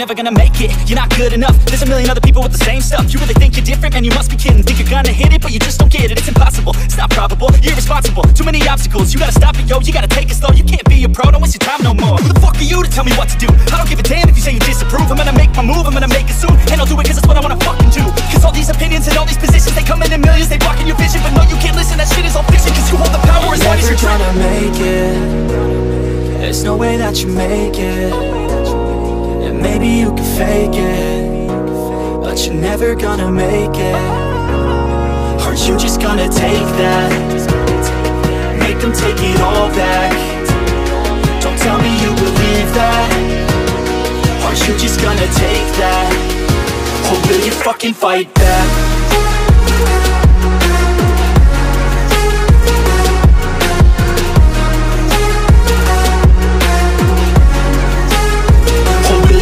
never gonna make it, you're not good enough. There's a million other people with the same stuff. You really think you're different? Man, you must be kidding. Think you're gonna hit it, but you just don't get it. It's impossible, it's not probable, you're irresponsible. Too many obstacles, you gotta stop it, yo. You gotta take it slow, you can't be a pro, don't waste your time no more. Who the fuck are you to tell me what to do? I don't give a damn if you say you disapprove. I'm gonna make my move, I'm gonna make it soon, and I'll do it cause it's what I wanna fucking do. Cause all these opinions and all these positions, they come in millions, they blocking your vision. But no, you can't listen, that shit is all fiction. Cause you hold the power as long as you're trying to make it. There's no way that you make it. And maybe you can fake it, but you're never gonna make it. Aren't you just gonna take that? Make them take it all back. Don't tell me you believe that. Aren't you just gonna take that? Or will you fucking fight back?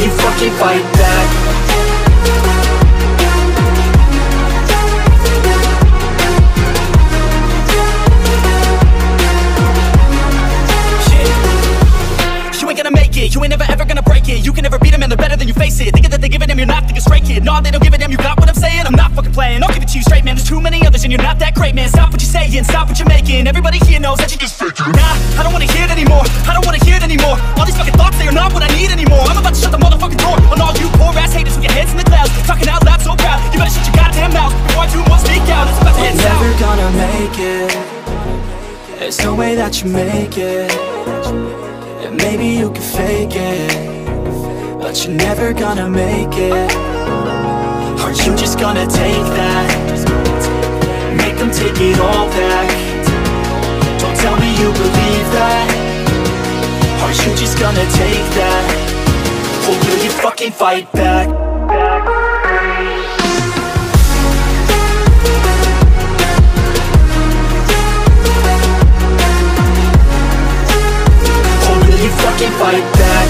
Fucking fight back. You ain't gonna make it, you ain't never ever gonna break it. You can never beat them and they're better than you face it. Thinking that they give a damn, you're not thinking straight, kid. No, they don't give a damn, you got what I'm saying? I'm not fucking playing, I'll give it to you straight, man. There's too many others and you're not that great, man. Stop what you're saying, stop what you're making. Everybody here knows that you just fake it. Nah, I don't wanna hear it anymore, I don't wanna hear it anymore. All these fucking thoughts, they are not what I need anymore. I'm about to shut the motherfucking door on all you poor ass haters with your heads in the clouds. Talking out loud so proud, you better shut your goddamn mouth before I do more speak out. It's about to get south. You're never gonna make it. There's no way that you make it. And maybe you can fake it, but you're never gonna make it. Aren't you just gonna take that? Make them take it all back. Don't tell me you believe that. Aren't you just gonna take that? Or will you fucking fight back? Or will you fucking fight back?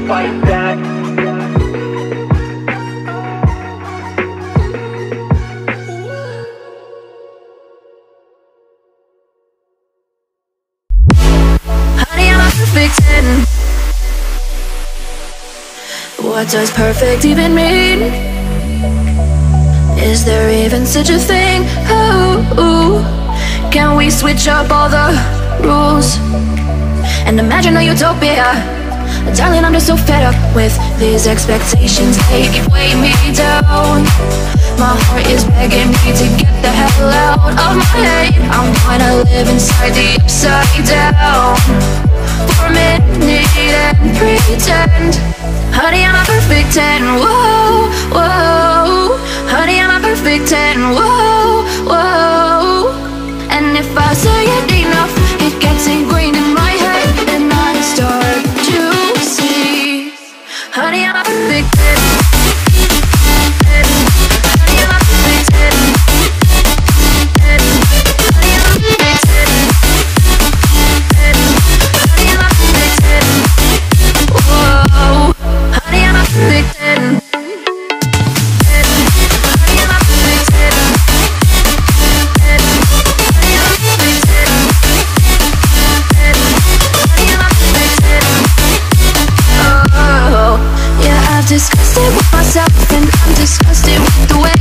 Fight back. Honey, I'm a perfect 10. What does perfect even mean? Is there even such a thing? Oh, can we switch up all the rules and imagine a utopia? Darling, I'm just so fed up with these expectations. They keep weighing me down. My heart is begging me to get the hell out of my head. I'm gonna live inside the upside down for a minute and pretend. Honey, I'm a perfect 10. Whoa, whoa. Honey, I'm a perfect 10. Whoa, whoa. And if I say it enough, it gets ingrained in my head, and I start to see. Honey, I'm a perfect 10. Honey, I'm a perfect 10. Honey, I'm a perfect 10. Honey, I'm a perfect 10. Whoa. Honey, I'm a perfect 10. Honey, I'm a perfect 10. Honey, I'm a perfect 10. Honey, I'm a perfect 10. Oh, yeah, I've discussed it with myself, and I'm disgusted with the way